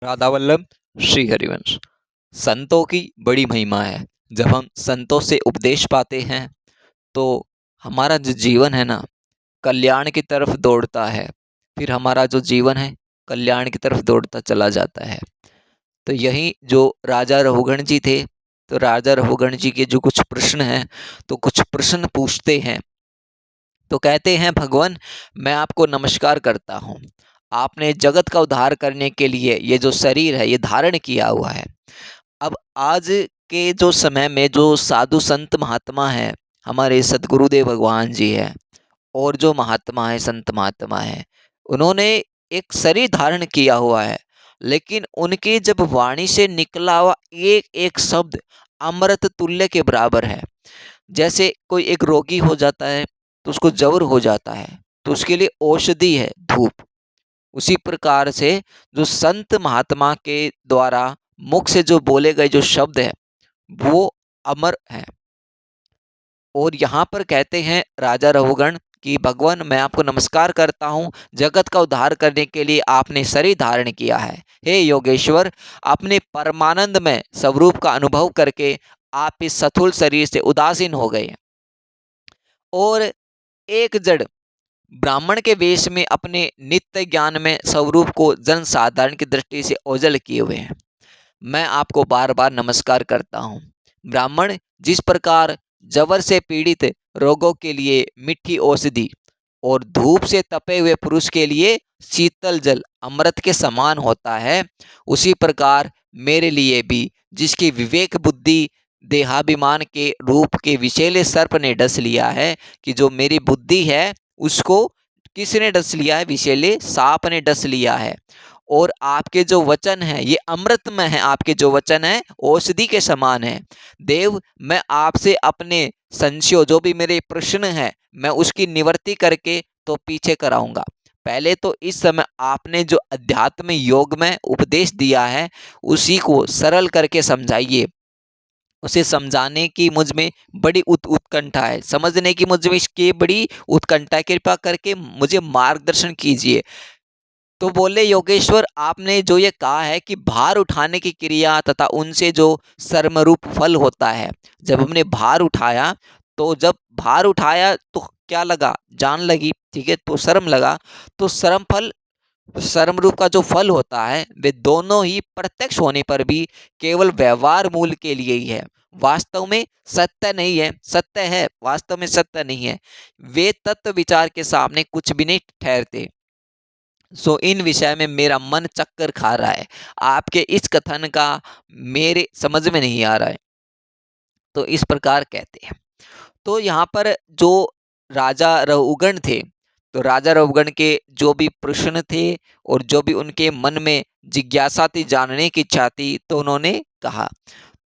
राधा वल्लभ श्री हरिवंश। संतों की बड़ी महिमा है। जब हम संतों से उपदेश पाते हैं तो हमारा जो जीवन है ना, कल्याण की तरफ दौड़ता है। फिर हमारा जो जीवन है कल्याण की तरफ दौड़ता चला जाता है। तो यही जो राजा रघुगण जी थे, तो राजा रघुगण जी के जो कुछ प्रश्न हैं, तो कुछ प्रश्न पूछते हैं। तो कहते हैं, भगवान मैं आपको नमस्कार करता हूँ। आपने जगत का उद्धार करने के लिए ये जो शरीर है ये धारण किया हुआ है। अब आज के जो समय में जो साधु संत महात्मा है, हमारे सदगुरुदेव भगवान जी है, और जो महात्मा है संत महात्मा है, उन्होंने एक शरीर धारण किया हुआ है। लेकिन उनकी जब वाणी से निकला हुआ एक एक शब्द अमृत तुल्य के बराबर है। जैसे कोई एक रोगी हो जाता है तो उसको जवर हो जाता है, तो उसके लिए औषधि है धूप। उसी प्रकार से जो संत महात्मा के द्वारा मुख से जो बोले गए जो शब्द है वो अमर है। और यहाँ पर कहते हैं राजा रघुगण कि भगवान मैं आपको नमस्कार करता हूँ, जगत का उद्धार करने के लिए आपने शरीर धारण किया है। हे योगेश्वर, अपने परमानंद में स्वरूप का अनुभव करके आप इस स्थूल शरीर से उदासीन हो गए और एक जड़ ब्राह्मण के वेश में अपने नित्य ज्ञान में स्वरूप को जन साधारण की दृष्टि से ओझल किए हुए हैं। मैं आपको बार बार नमस्कार करता हूँ। ब्राह्मण जिस प्रकार जवर से पीड़ित रोगों के लिए मीठी औषधि और धूप से तपे हुए पुरुष के लिए शीतल जल अमृत के समान होता है, उसी प्रकार मेरे लिए भी जिसकी विवेक बुद्धि देहाभिमान के रूप के विषैले सर्प ने डस लिया है, कि जो मेरी बुद्धि है उसको किसने डस लिया है? विषैले सांप ने डस लिया है। और आपके जो वचन है ये अमृतमय है, आपके जो वचन है औषधि के समान है। देव मैं आपसे अपने संशय जो भी मेरे प्रश्न है मैं उसकी निवृत्ति करके तो पीछे कराऊंगा। पहले तो इस समय आपने जो अध्यात्म योग में उपदेश दिया है उसी को सरल करके समझाइए। उसे समझाने की मुझ में बड़ी उत्कंठा है, समझने की मुझ में इसकी बड़ी उत्कंठा है। कृपा करके मुझे मार्गदर्शन कीजिए। तो बोले, योगेश्वर आपने जो ये कहा है कि भार उठाने की क्रिया तथा उनसे जो सर्मरूप फल होता है, जब हमने भार उठाया तो जब भार उठाया तो क्या लगा? जान लगी, ठीक है, तो शर्म लगा। तो शर्म फल, शर्म रूप का जो फल होता है वे दोनों ही प्रत्यक्ष होने पर भी केवल व्यवहार मूल के लिए ही है, वास्तव में सत्य नहीं है। सत्य है, वास्तव में सत्य नहीं है। वे तत्व विचार के सामने कुछ भी नहीं ठहरते। सो इन विषय में मेरा मन चक्कर खा रहा है। आपके इस कथन का मेरे समझ में नहीं आ रहा है। तो इस प्रकार कहते हैं। तो यहाँ पर जो राजा रघुगण थे, तो राजा रघुगण के जो भी प्रश्न थे और जो भी उनके मन में जिज्ञासा थी, जानने की इच्छा थी, तो उन्होंने कहा।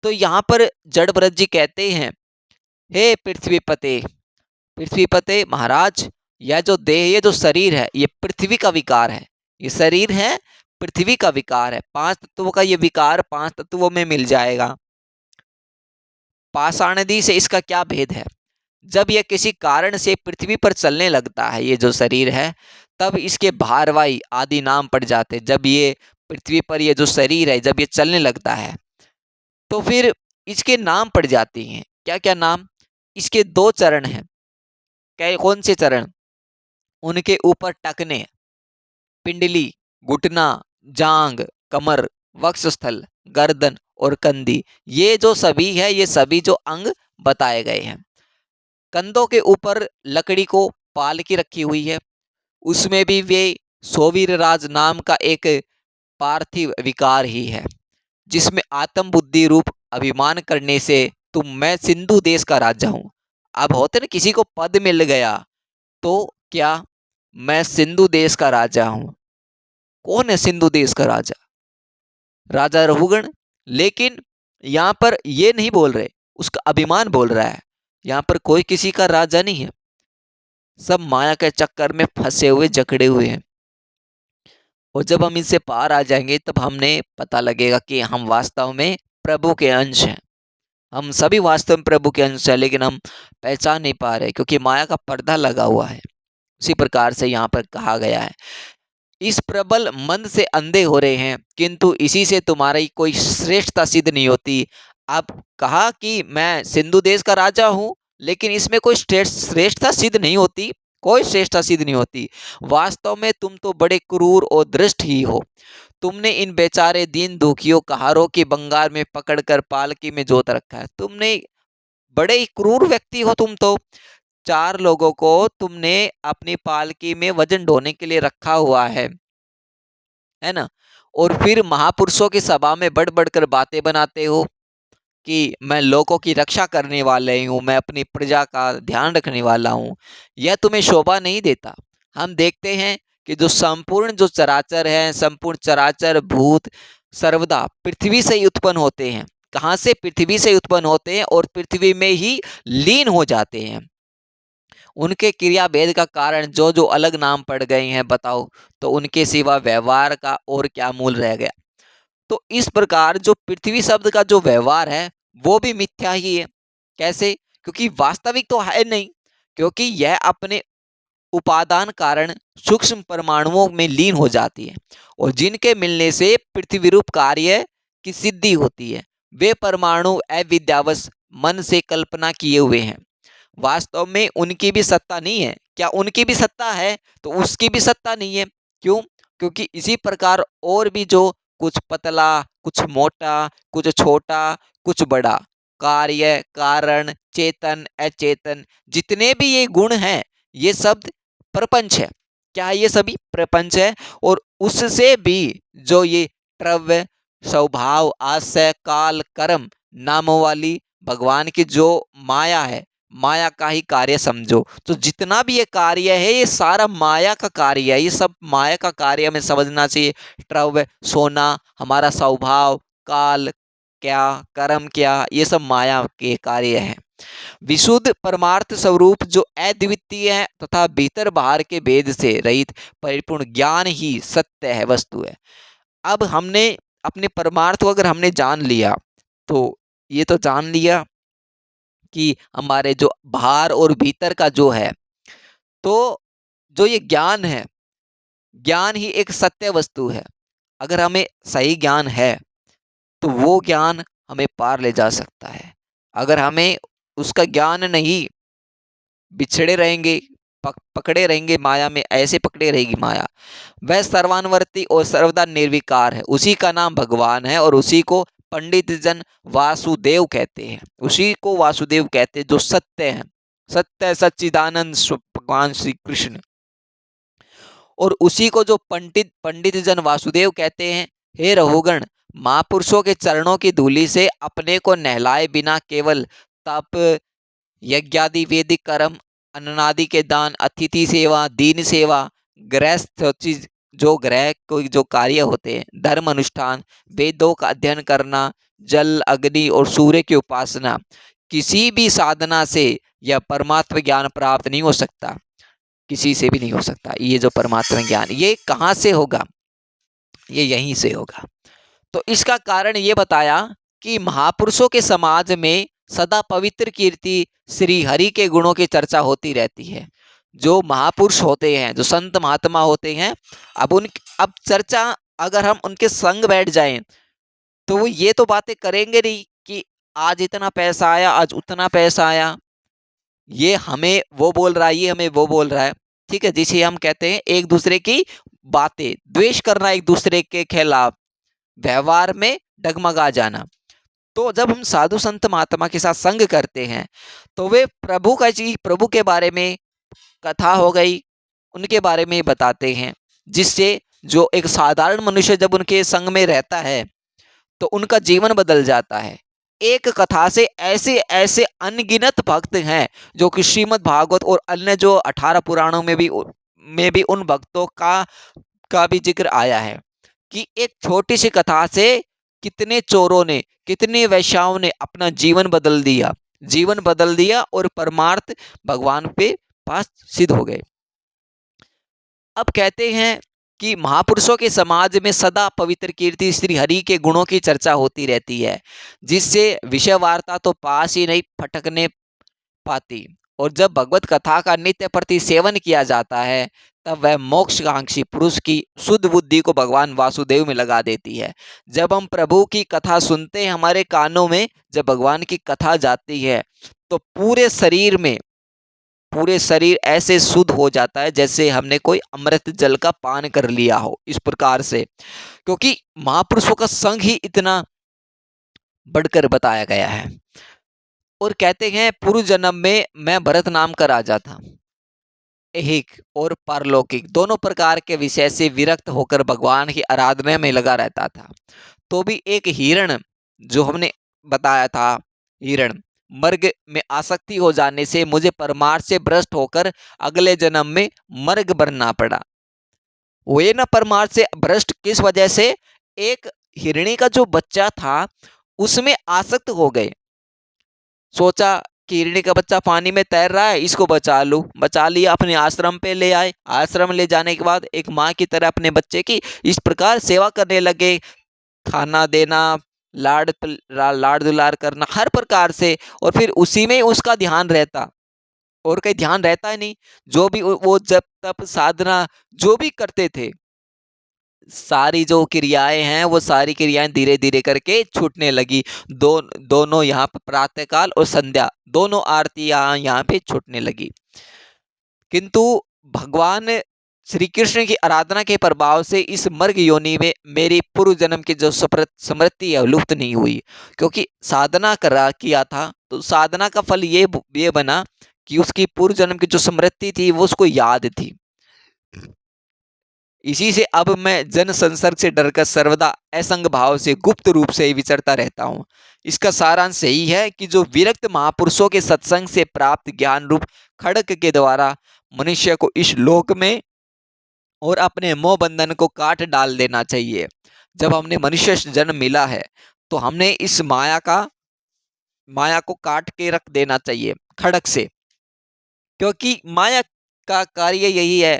तो यहाँ पर जड़ भरत जी कहते हैं, हे पृथ्वीपते, पृथ्वीपते महाराज, यह जो देह, ये जो शरीर है ये पृथ्वी का विकार है। ये शरीर है पृथ्वी का विकार है। पांच तत्वों का ये विकार पांच तत्वों में मिल जाएगा। पाषाणदि से इसका क्या भेद है? जब यह किसी कारण से पृथ्वी पर चलने लगता है, ये जो शरीर है, तब इसके भारवाही आदि नाम पड़ जाते हैं। जब ये पृथ्वी पर ये जो शरीर है जब ये चलने लगता है तो फिर इसके नाम पड़ जाती हैं। क्या क्या नाम? इसके दो चरण हैं। क्या, कौन से चरण? उनके ऊपर टखने, पिंडली, घुटना, जांग, कमर, वक्षस्थल, गर्दन और कंधी, ये जो सभी है ये सभी जो अंग बताए गए हैं। कंधों के ऊपर लकड़ी को पालकी रखी हुई है, उसमें भी वे सोवीर राज नाम का एक पार्थिव विकार ही है, जिसमें आत्म बुद्धि रूप अभिमान करने से तुम मैं सिंधु देश का राजा हूं। अब होते ना, किसी को पद मिल गया तो क्या, मैं सिंधु देश का राजा हूं। कौन है सिंधु देश का राजा? राजा रघुगण। लेकिन यहां पर ये नहीं बोल रहे, उसका अभिमान बोल रहा है। यहां पर कोई किसी का राजा नहीं है, सब माया के चक्कर में फंसे हुए जकड़े हुए हैं। और जब हम इनसे पार आ जाएंगे तब हमने पता लगेगा कि हम वास्तव में प्रभु के अंश हैं। हम सभी वास्तव में प्रभु के अंश हैं, लेकिन हम पहचान नहीं पा रहे क्योंकि माया का पर्दा लगा हुआ है। उसी प्रकार से यहाँ पर कहा गया है। इस प्रबल मन से अंधे हो रहे हैं, किंतु इसी से तुम्हारी कोई श्रेष्ठता सिद्ध नहीं होती। आप कहा कि मैं सिंधु देश का राजा हूँ, लेकिन इसमें कोई श्रेष्ठता सिद्ध नहीं होती, कोई श्रेष्ठता सिद्ध नहीं होती। वास्तव में तुम तो बड़े क्रूर और दृष्ट ही हो। तुमने इन बेचारे दीन दुखियों कहारों की बंगार में पकड़कर पालकी में जोत रखा है। तुमने बड़े ही क्रूर व्यक्ति हो तुम तो। 4 लोगों को तुमने अपनी पालकी में वजन ढोने के लिए रखा हुआ है ना? और फिर महापुरुषों की सभा में बढ़-बढ़ कर बातें बनाते हो कि मैं लोगों की रक्षा करने वाले हूँ, मैं अपनी प्रजा का ध्यान रखने वाला हूँ। यह तुम्हें शोभा नहीं देता। हम देखते हैं कि जो चराचर है, संपूर्ण चराचर भूत सर्वदा पृथ्वी से ही उत्पन्न होते हैं। कहाँ से? पृथ्वी से उत्पन्न होते हैं और पृथ्वी में ही लीन हो जाते हैं। उनके क्रिया भेद का कारण जो जो अलग नाम पड़ गए हैं, बताओ, तो उनके सिवा व्यवहार का और क्या मूल रह गया? तो इस प्रकार जो पृथ्वी शब्द का जो व्यवहार है वो भी मिथ्या ही है। कैसे? क्योंकि वास्तविक तो है नहीं, क्योंकि यह अपने उपादान कारण सूक्ष्म परमाणुओं में लीन हो जाती है और जिनके मिलने से पृथ्वी रूप कार्य की सिद्धि होती है। वे परमाणु अविद्यावश मन से कल्पना किए हुए हैं। वास्तव में उनकी भी सत्ता नहीं है। क्या उनकी भी सत्ता है? तो उसकी भी सत्ता नहीं है। क्यों? क्योंकि इसी प्रकार और भी जो कुछ पतला, कुछ मोटा, कुछ छोटा, कुछ बड़ा, कार्य, कारण, चेतन, अचेतन, जितने भी ये गुण हैं, ये सब प्रपंच है। क्या है? ये सभी प्रपंच है। और उससे भी जो ये द्रव्य, स्वभाव, आशय, काल, कर्म नामों वाली भगवान की जो माया है, माया का ही कार्य समझो। तो जितना भी ये कार्य है ये सारा माया का कार्य है। ये सब माया का कार्य हमें समझना चाहिए। द्रव्य, सोना, हमारा स्वभाव, काल क्या, कर्म क्या, ये सब माया के कार्य हैं। विशुद्ध परमार्थ स्वरूप जो अद्वितीय है तथा भीतर बाहर के भेद से रहित परिपूर्ण ज्ञान ही सत्य है, वस्तु है। अब हमने अपने परमार्थ को अगर हमने जान लिया, तो ये तो जान लिया कि हमारे जो बाहर और भीतर का जो है, तो जो ये ज्ञान है, ज्ञान ही एक सत्य वस्तु है। अगर हमें सही ज्ञान है तो वो ज्ञान हमें पार ले जा सकता है। अगर हमें उसका ज्ञान नहीं, बिछड़े रहेंगे, पकड़े रहेंगे माया में, ऐसे पकड़े रहेगी माया। वह सर्वानवर्ती और सर्वदा निर्विकार है। उसी का नाम भगवान है और उसी को पंडित जन वासुदेव कहते हैं। उसी को वासुदेव कहते हैं जो सत्य है। सत्य सच्चिदानंद भगवान श्री कृष्ण। और उसी को जो पंडित पंडित जन वासुदेव कहते हैं। हे रघुगण, महापुरुषों के चरणों की धूलि से अपने को नहलाए बिना केवल तप, यज्ञादि वैदिक कर्म, अन्नादि के दान, अतिथि सेवा, दीन सेवा, गृहस्थ चीज जो ग्रह को जो कार्य होते हैं, धर्म अनुष्ठान, वेदों का अध्ययन करना, जल, अग्नि और सूर्य की उपासना, किसी भी साधना से यह परमात्म ज्ञान प्राप्त नहीं हो सकता। किसी से भी नहीं हो सकता। ये जो परमात्मा ज्ञान, ये कहाँ से होगा? ये यहीं से होगा। तो इसका कारण ये बताया कि महापुरुषों के समाज में सदा पवित्र कीर्ति श्री हरि के गुणों की चर्चा होती रहती है। जो महापुरुष होते हैं, जो संत महात्मा होते हैं, अब चर्चा अगर हम उनके संग बैठ जाएं तो वो ये तो बातें करेंगे नहीं कि आज इतना पैसा आया, आज उतना पैसा आया, ये हमें वो बोल रहा है, ये हमें वो बोल रहा है। ठीक है, जिसे हम कहते हैं एक दूसरे की बातें, द्वेष करना एक दूसरे के खिलाफ, व्यवहार में डगमगा जाना। तो जब हम साधु संत महात्मा के साथ संग करते हैं तो वे प्रभु के बारे में कथा हो गई, उनके बारे में बताते हैं, जिससे जो एक साधारण मनुष्य जब उनके संग में रहता है तो उनका जीवन बदल जाता है। एक कथा से ऐसे ऐसे अनगिनत भक्त हैं जो कि श्रीमद् भागवत और अन्य जो 18 पुराणों में भी उन भक्तों का भी जिक्र आया है कि एक छोटी सी कथा से कितने चोरों ने, कितने वैश्याओं ने अपना जीवन बदल दिया और परमार्थ भगवान पे पास सिद्ध हो गए। अब कहते हैं कि महापुरुषों के समाज में सदा पवित्र कीर्ति श्री हरि के गुणों की चर्चा होती रहती है, जिससे विषय वार्ता तो पास ही नहीं फटकने पाती। और जब भगवत कथा का नित्य प्रति सेवन किया जाता है तब वह मोक्षकांक्षी पुरुष की शुद्ध बुद्धि को भगवान वासुदेव में लगा देती है। जब हम प्रभु की कथा सुनते हैं, हमारे कानों में जब भगवान की कथा जाती है, तो पूरे शरीर ऐसे शुद्ध हो जाता है जैसे हमने कोई अमृत जल का पान कर लिया हो, इस प्रकार से। क्योंकि महापुरुषों का संग ही इतना बढ़कर बताया गया है। और कहते हैं, पूर्व जन्म में मैं भरत नाम का राजा था। ऐहिक और पारलौकिक दोनों प्रकार के विषय से विरक्त होकर भगवान की आराधना में लगा रहता था। तो भी एक हिरण, जो हमने बताया था, हिरण मर्ग में आसक्ति हो जाने से मुझे परमार्थ से भ्रष्ट होकर अगले जन्म में मर्ग बनना पड़ा। हुए ना परमार्थ से भ्रष्ट किस वजह से? एक हिरणी का जो बच्चा था उसमें आसक्त हो गए। सोचा कि हिरणी का बच्चा पानी में तैर रहा है, इसको बचा लूं। बचा लिया, अपने आश्रम पे ले आए। आश्रम ले जाने के बाद एक माँ की तरह अपने बच्चे की इस प्रकार सेवा करने लगे, खाना देना, लाड दुलार करना हर प्रकार से। और फिर उसी में उसका ध्यान रहता, और कहीं ध्यान रहता ही नहीं। जो भी वो जब तप साधना जो भी करते थे, सारी जो क्रियाएं हैं वो सारी क्रियाएं धीरे धीरे करके छूटने लगी। दोनों यहाँ पर प्रातःकाल और संध्या दोनों आरतियां यहाँ पे छूटने लगी। किंतु भगवान श्री कृष्ण की आराधना के प्रभाव से इस मर्ग योनि में मेरी पूर्व जन्म की जो स्मृति है लुप्त नहीं हुई। क्योंकि साधना किया था, तो साधना का फल ये बना कि उसकी पूर्व जन्म की जो स्मृति थी वो उसको याद थी। इसी से अब मैं जन संसर्ग से डरकर सर्वदा असंग भाव से गुप्त रूप से ही विचरता रहता हूँ। इसका सारांश यही है कि जो विरक्त महापुरुषों के सत्संग से प्राप्त ज्ञान रूप खड्ग के द्वारा मनुष्य को इस लोक में और अपने मोह बंधन को काट डाल देना चाहिए। जब हमने मनुष्य जन्म मिला है तो हमने इस माया को काट के रख देना चाहिए खड्ग से। क्योंकि माया का कार्य यही है,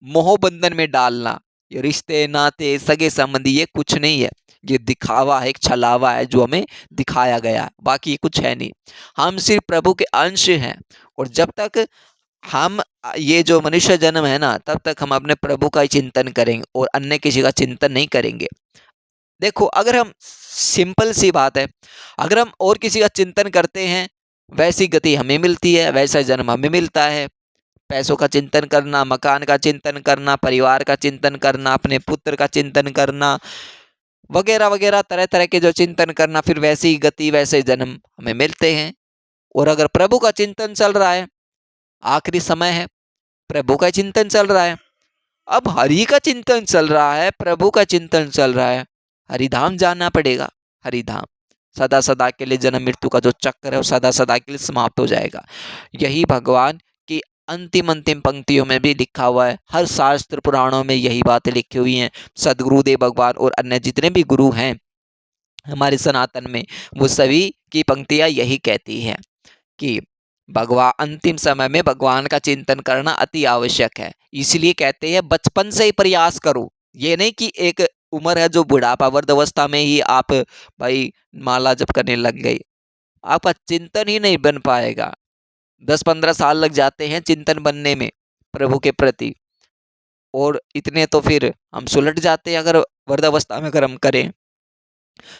मोह बंधन में डालना। ये रिश्ते नाते सगे संबंधी ये कुछ नहीं है, ये दिखावा है, एक छलावा है जो हमें दिखाया गया है, बाकी ये कुछ है नहीं। हम सिर्फ प्रभु के अंश हैं। और जब तक हम ये जो मनुष्य जन्म है ना, तब तक हम अपने प्रभु का ही चिंतन करेंगे और अन्य किसी का चिंतन नहीं करेंगे। देखो, अगर हम, सिंपल सी बात है, अगर हम और किसी का चिंतन करते हैं, वैसी गति हमें मिलती है, वैसा जन्म हमें मिलता है। पैसों का चिंतन करना, मकान का चिंतन करना, परिवार का चिंतन करना, अपने पुत्र का चिंतन करना, वगैरह वगैरह तरह तरह के जो चिंतन करना, फिर वैसी गति वैसे जन्म हमें मिलते हैं। और अगर प्रभु का चिंतन चल रहा है, आखिरी समय है, प्रभु का चिंतन चल रहा है, अब हरि का चिंतन चल रहा है, प्रभु का चिंतन चल रहा है, हरिधाम जाना पड़ेगा। हरिधाम सदा सदा के लिए, जन्म मृत्यु का जो चक्कर है वो सदा सदा के लिए समाप्त हो जाएगा। यही भगवान की अंतिम पंक्तियों में भी लिखा हुआ है। हर शास्त्र पुराणों में यही बातें लिखी हुई हैं। सदगुरुदेव भगवान और अन्य जितने भी गुरु हैं हमारे सनातन में, वो सभी की पंक्तियां यही कहती है कि भगवान अंतिम समय में भगवान का चिंतन करना अति आवश्यक है। इसलिए कहते हैं बचपन से ही प्रयास करो। ये नहीं कि एक उम्र है जो बुढ़ापा, वृद्धावस्था में ही आप भाई माला जप करने लग गई, आपका चिंतन ही नहीं बन पाएगा। 10-15 साल लग जाते हैं चिंतन बनने में प्रभु के प्रति, और इतने तो फिर हम सुलट जाते हैं अगर वृद्धावस्था में कर्म करें।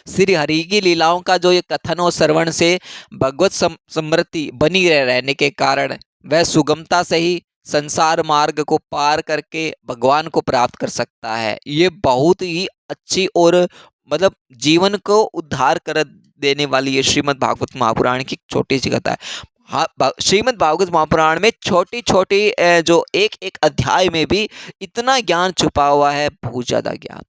श्री हरि की लीलाओं का जो ये कथन और श्रवण से भगवत स्मृति बनी रहने के कारण वह सुगमता से ही संसार मार्ग को पार करके भगवान को प्राप्त कर सकता है। ये बहुत ही अच्छी और मतलब जीवन को उद्धार कर देने वाली ये श्रीमद् भागवत महापुराण की छोटी सी कथा है। हाँ, श्रीमद् भागवत महापुराण में छोटी छोटी जो एक एक अध्याय में भी इतना ज्ञान छुपा हुआ है, बहुत ज्यादा ज्ञान।